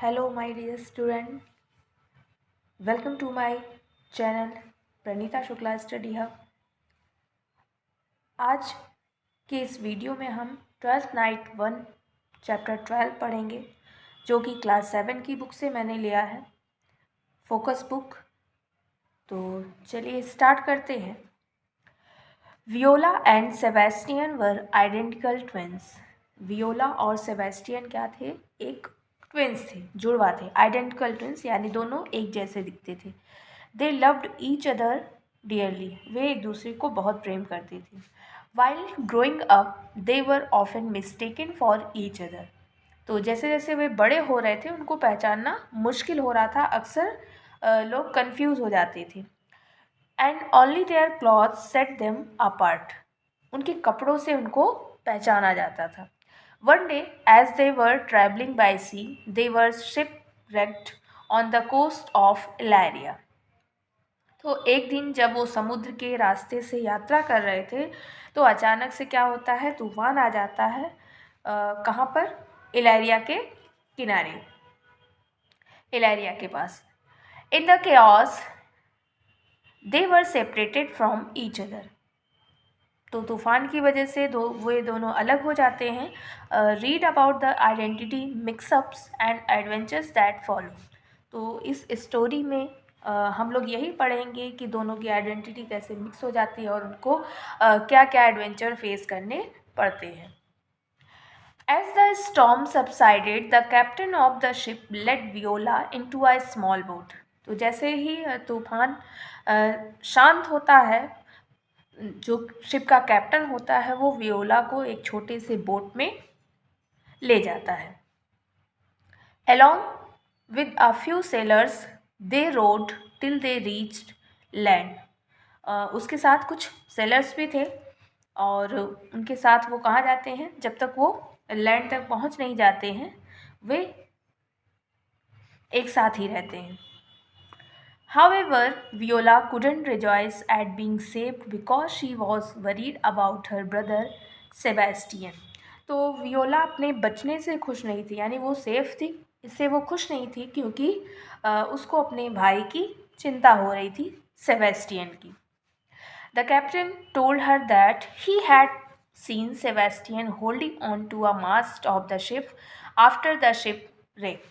Hello, my dear student. Welcome to my channel Praneeta Shukla study hub. आज के इस video में हम 12th नाइट 1 चैप्टर 12 पढ़ेंगे, जो कि क्लास 7 की बुक से मैंने लिया है, फोकस बुक। तो चलिए स्टार्ट करते हैं। Viola and Sebastian were identical twins. Viola और सेबेस्टियन क्या थे? एक ट्विंस थे, जुड़वा थे। आइडेंटिकल ट्विंस यानी दोनों एक जैसे दिखते थे। They loved each other dearly. वे एक दूसरे को बहुत प्रेम करते थे। While growing up they were often mistaken for each other. तो जैसे जैसे वे बड़े हो रहे थे उनको पहचानना मुश्किल हो रहा था। अक्सर लोग कंफ्यूज हो जाते थे। And only their cloth set them apart. उनके कपड़ों से उनको पहचाना जाता था। One day as they were travelling by sea they were shipwrecked on the coast of Illyria. तो एक दिन जब वो समुद्र के रास्ते से यात्रा कर रहे थे तो अचानक से क्या होता है, तूफान आ जाता है। कहाँ पर? इलैरिया के किनारे, इलैरिया के पास। In the chaos they were separated from each other. तो तूफान की वजह से वे दोनों अलग हो जाते हैं। Read about the identity mix ups and adventures that follow. तो इस स्टोरी में हम लोग यही पढ़ेंगे कि दोनों की आइडेंटिटी कैसे मिक्स हो जाती है और उनको क्या क्या एडवेंचर फेस करने पड़ते हैं। As the storm subsided, the captain of the ship led Viola into a small boat. तो जैसे ही तूफान शांत होता है, जो शिप का कैप्टन होता है वो वियोला को एक छोटे से बोट में ले जाता है। Along with a few sailors, they rowed till they reached land. उसके साथ कुछ सेलर्स भी थे और उनके साथ वो कहाँ जाते हैं? जब तक वो लैंड तक पहुँच नहीं जाते हैं, वे एक साथ ही रहते हैं। However, Viola couldn't rejoice at being saved because she was worried about her brother Sebastian. तो वियोला अपने बचने से खुश नहीं थी, यानी वो सेफ थी, इससे वो खुश नहीं थी क्योंकि उसको अपने भाई की चिंता हो रही थी, सेबेस्टियन की। The captain told her that he had seen Sebastian holding on to a mast of the ship after the shipwreck.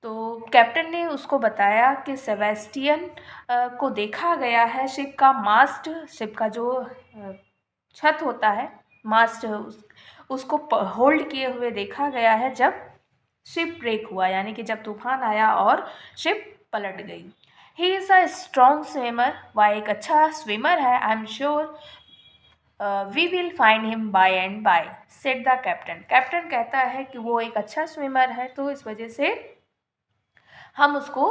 तो कैप्टन ने उसको बताया कि सेबेस्टियन को देखा गया है शिप का मास्ट, शिप का जो छत होता है, मास्ट, उसको होल्ड किए हुए देखा गया है जब शिप ब्रेक हुआ, यानी कि जब तूफान आया और शिप पलट गई। He is a strong swimmer. वह एक अच्छा स्विमर है। I am sure we will find him by and by, said the captain. Captain कहता है कि वो एक अच्छा स्विमर है, तो इस वजह से हम उसको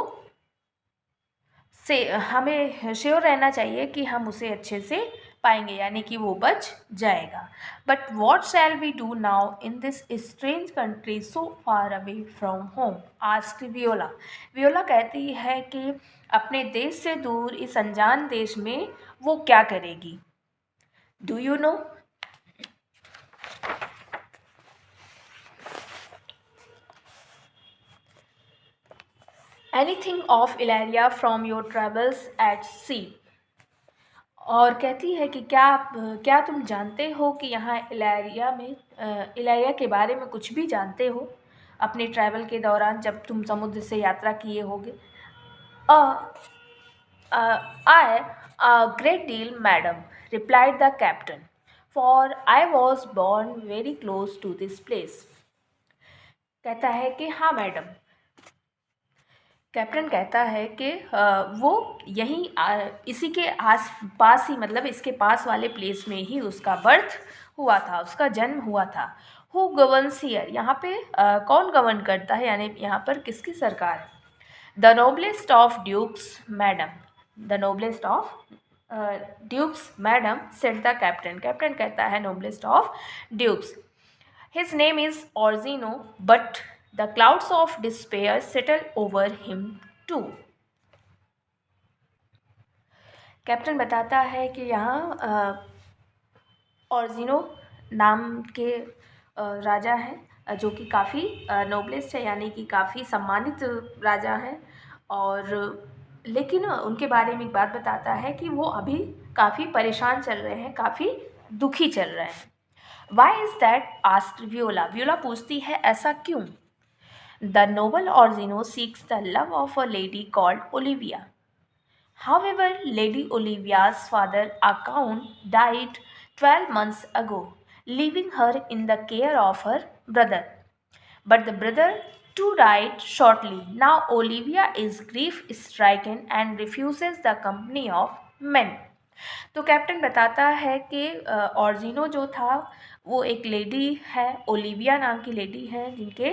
हमें श्योर रहना चाहिए कि हम उसे अच्छे से पाएंगे, यानी कि वो बच जाएगा। But what shall we do now in this strange country so far away from home, asked Viola. Viola कहती है कि अपने देश से दूर इस अनजान देश में वो क्या करेगी। Do you know? Anything of Illyria from your travels at sea. और कहती है कि क्या तुम जानते हो कि यहाँ इलैरिया के बारे में कुछ भी जानते हो अपने ट्रैवल के दौरान, जब तुम समुद्र से यात्रा किए होगे। I a great deal madam, replied the captain, for I was born very close to this place. कहता है कि हाँ मैडम। कैप्टन कहता है कि वो यहीं इसी के आस पास ही, मतलब इसके पास वाले प्लेस में ही उसका बर्थ हुआ था, उसका जन्म हुआ था। हु गवर्न्स हियर, यहाँ पे कौन गवर्न करता है, यानी यहाँ पर किसकी सरकार है? The noblest of dukes madam, the noblest of dukes madam, said the captain. Captain कहता है noblest of dukes. His name is Orsino, but the clouds of despair settle over him too. Captain बताता है कि यहाँ ऑर्जिनो नाम के राजा हैं, जो कि काफ़ी नोबलेस्ट है, यानी कि काफ़ी सम्मानित राजा हैं। और लेकिन उनके बारे में एक बात बताता है कि वो अभी काफ़ी परेशान चल रहे हैं, काफ़ी दुखी चल रहे हैं। Why is that asked Viola, Viola पूछती है ऐसा क्यों? The noble Orsino seeks the love of a lady called Olivia. However, Lady Olivia's father, Count, died 12 months ago, leaving her in the care of her brother. But the brother too died shortly. Now Olivia is grief stricken and refuses the company of men. तो captain बताता है कि ऑर्जिनो जो था वो एक lady है, Olivia नाम की लेडी है, जिनके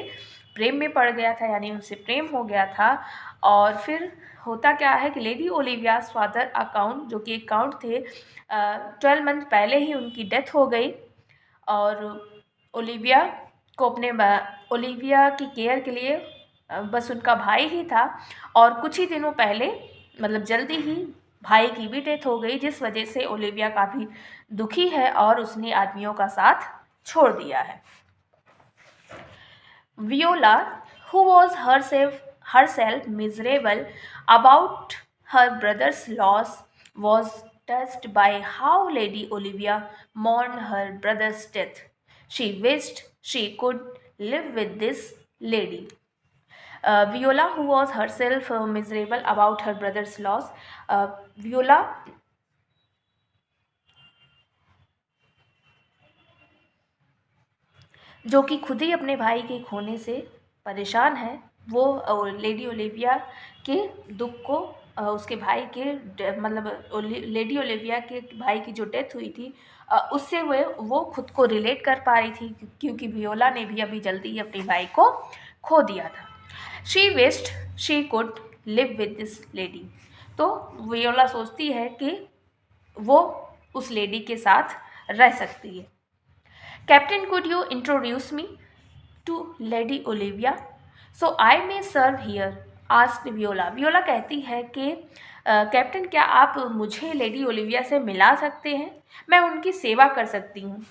प्रेम में पड़ गया था, यानी उनसे प्रेम हो गया था। और फिर होता क्या है कि लेडी ओलिविया फादर अकाउंट, जो कि एक काउंट थे, 12 मंथ पहले ही उनकी डेथ हो गई। और ओलिविया को ओलिविया की केयर के लिए बस उनका भाई ही था। और कुछ ही दिनों पहले, मतलब जल्दी ही, भाई की भी डेथ हो गई, जिस वजह से ओलिविया काफ़ी दुखी है और उसने आदमियों का साथ छोड़ दिया है। Viola, who was herself miserable about her brother's loss, was touched by how Lady Olivia mourned her brother's death. She wished she could live with this lady. Viola, who was herself miserable about her brother's loss, Viola जो कि खुद ही अपने भाई के खोने से परेशान है, वो लेडी ओलिविया के दुख को, उसके भाई के मतलब लेडी ओलिविया के भाई की जो डेथ हुई थी, उससे वो खुद को रिलेट कर पा रही थी, क्योंकि वियोला ने भी अभी जल्दी ही अपने भाई को खो दिया था। She wished she could live with this lady. तो वियोला सोचती है कि वो उस लेडी के साथ रह सकती है. Captain, could you introduce me to Lady Olivia so I may serve here? asked Viola. Viola कहती है कि कैप्टन, क्या आप मुझे लेडी ओलिविया से मिला सकते हैं? मैं उनकी सेवा कर सकती हूँ.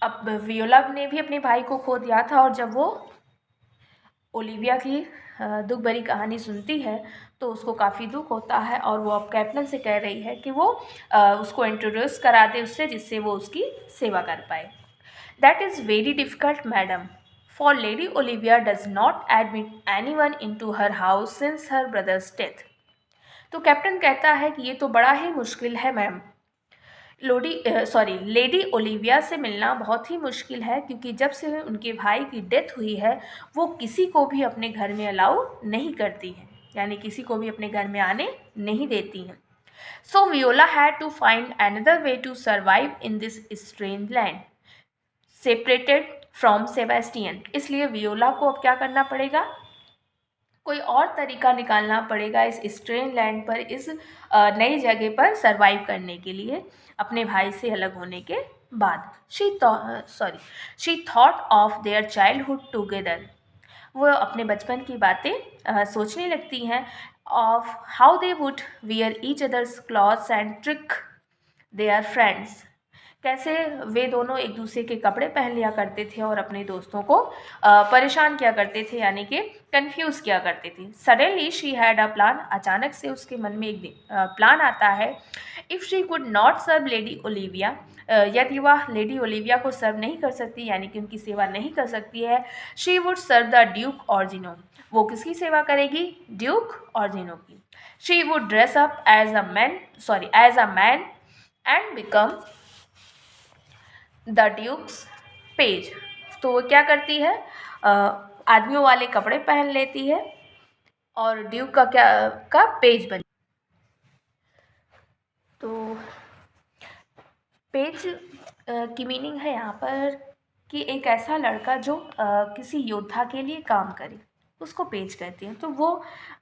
अब वियोला ने भी अपने भाई को खो दिया था, और जब वो ओलिविया की दुख भरी कहानी सुनती है तो उसको काफ़ी दुख होता है, और वो अब कैप्टन से कह रही है कि वो उसको इंट्रोड्यूस करा दे उससे, जिससे वो उसकी सेवा कर पाए. That is very difficult madam, for lady Olivia does not admit any one into her house since her brother's death. तो कैप्टन कहता है कि ये तो बड़ा ही मुश्किल है मैम, लेडी ओलिविया से मिलना बहुत ही मुश्किल है, क्योंकि जब से उनके भाई की डेथ हुई है वो किसी को भी अपने घर में अलाउ नहीं करती हैं, यानी किसी को भी अपने घर में आने नहीं देती हैं. So Viola had to find another way to survive in this strange land separated from Sebastian. इसलिए वियोला को अब क्या करना पड़ेगा, कोई और तरीका निकालना पड़ेगा इस स्ट्रेंज लैंड पर, इस नई जगह पर सरवाइव करने के लिए, अपने भाई से अलग होने के बाद. She thought of their childhood together. वो अपने बचपन की बातें सोचने लगती हैं. Of how they would wear each others clothes and trick their friends. कैसे वे दोनों एक दूसरे के कपड़े पहन लिया करते थे और अपने दोस्तों को परेशान किया करते थे, यानी कि कंफ्यूज किया करते थे. Suddenly she had a plan. अचानक से उसके मन में एक प्लान आता है. If she could not serve lady Olivia, यदि वह लेडी ओलिविया को सर्व नहीं कर सकती, यानी कि उनकी सेवा नहीं कर सकती है, she would serve the duke Orsino. वो किसकी सेवा करेगी? ड्यूक ऑर्जिनो की. She would dress up as a man and become the duke's page. तो वो क्या करती है, आदमियों वाले कपड़े पहन लेती है और ड्यूक का पेज बन. तो पेज की मीनिंग है यहाँ पर कि एक ऐसा लड़का जो किसी योद्धा के लिए काम करे, उसको पेज कहते हैं. तो वो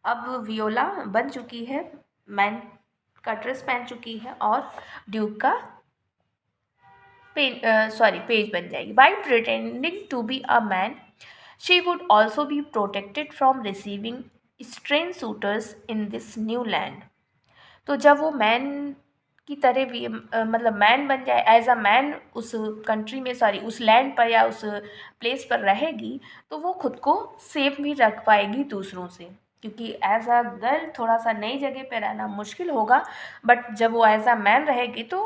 अब वियोला बन चुकी है, मैन का ड्रेस पहन चुकी है और ड्यूक का पेज बन जाएगी. By pretending to be a man she would also be protected from receiving strange suitors in this new land. तो जब वो मैन की तरह भी मतलब मैन बन जाए, एज अ मैन उस कंट्री में, सॉरी उस लैंड पर या उस प्लेस पर रहेगी, तो वो खुद को सेफ भी रख पाएगी दूसरों से। क्योंकि एज अ गर्ल थोड़ा सा नई जगह पे रहना मुश्किल होगा, बट जब वो एज अ मैन रहेगी तो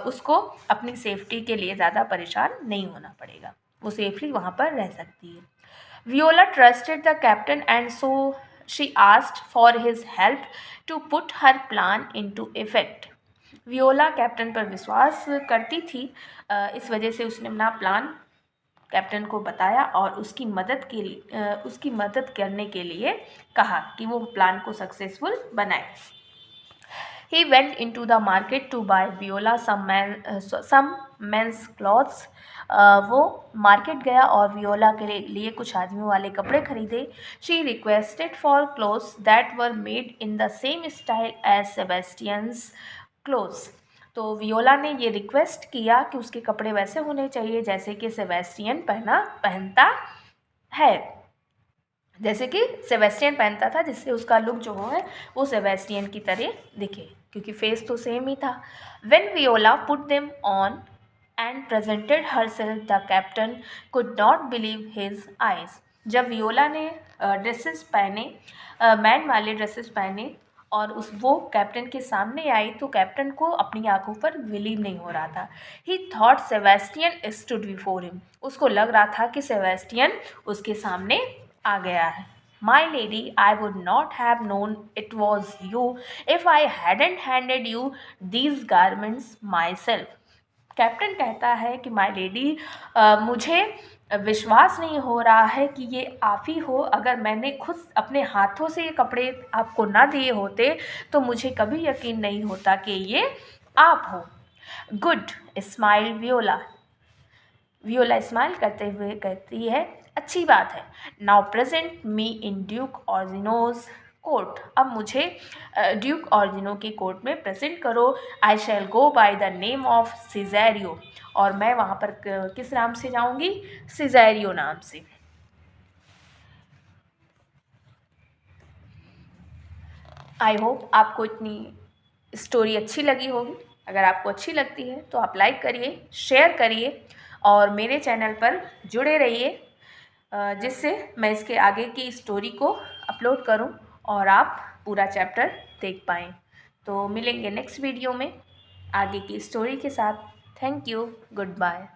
उसको अपनी सेफ्टी के लिए ज़्यादा परेशान नहीं होना पड़ेगा, वो सेफली वहाँ पर रह सकती है। Viola trusted the captain and so she asked for his help to put her plan into effect. Viola captain पर विश्वास करती थी, इस वजह से उसने अपना प्लान कैप्टन को बताया और उसकी मदद करने के लिए कहा कि वो प्लान को सक्सेसफुल बनाए। He went into the market to buy Viola some men's clothes. वो मार्केट गया और वियोला के लिए कुछ आदमियों वाले कपड़े खरीदे। She requested for clothes that were made in the same style as Sebastian's clothes. तो वियोला ने ये रिक्वेस्ट किया कि उसके कपड़े वैसे होने चाहिए जैसे कि सेबेस्टियन पहनता है, जैसे कि सेबेस्टियन पहनता था, जिससे उसका लुक जो है वो सेबेस्टियन की तरह दिखे, क्योंकि फेस तो सेम ही था। When Viola put them on and presented herself, the captain could not believe his eyes. जब वियोला ने ड्रेसेस पहने, मैन वाले ड्रेसेस पहने और वो कैप्टन के सामने आई, तो कैप्टन को अपनी आंखों पर बिलीव नहीं हो रहा था। ही thought Sebastian stood before him, उसको लग रहा था कि सेबेस्टियन उसके सामने आ गया है। माई lady, I would not have known it was you if I hadn't handed you these garments my self. Captain कहता है कि माई लेडी, मुझे विश्वास नहीं हो रहा है कि ये आप ही हो। अगर मैंने खुद अपने हाथों से ये कपड़े आपको ना दिए होते तो मुझे कभी यकीन नहीं होता कि ये आप हो। Good, smile Viola. Viola smile करते हुए कहती है, अच्छी बात है। नाउ प्रेजेंट मी इन ड्यूक ऑर्जिनोज कोर्ट, अब मुझे ड्यूक ऑर्जिनो के कोर्ट में प्रेजेंट करो। आई शैल गो बाय द नेम ऑफ सिजेरियो, और मैं वहाँ पर किस नाम से जाऊँगी? सिजेरियो नाम से। आई होप आपको इतनी स्टोरी अच्छी लगी होगी। अगर आपको अच्छी लगती है तो आप लाइक करिए, शेयर करिए और मेरे चैनल पर जुड़े रहिए, जिससे मैं इसके आगे की स्टोरी को अपलोड करूं और आप पूरा चैप्टर देख पाएँ। तो मिलेंगे नेक्स्ट वीडियो में आगे की स्टोरी के साथ। Thank you, good bye.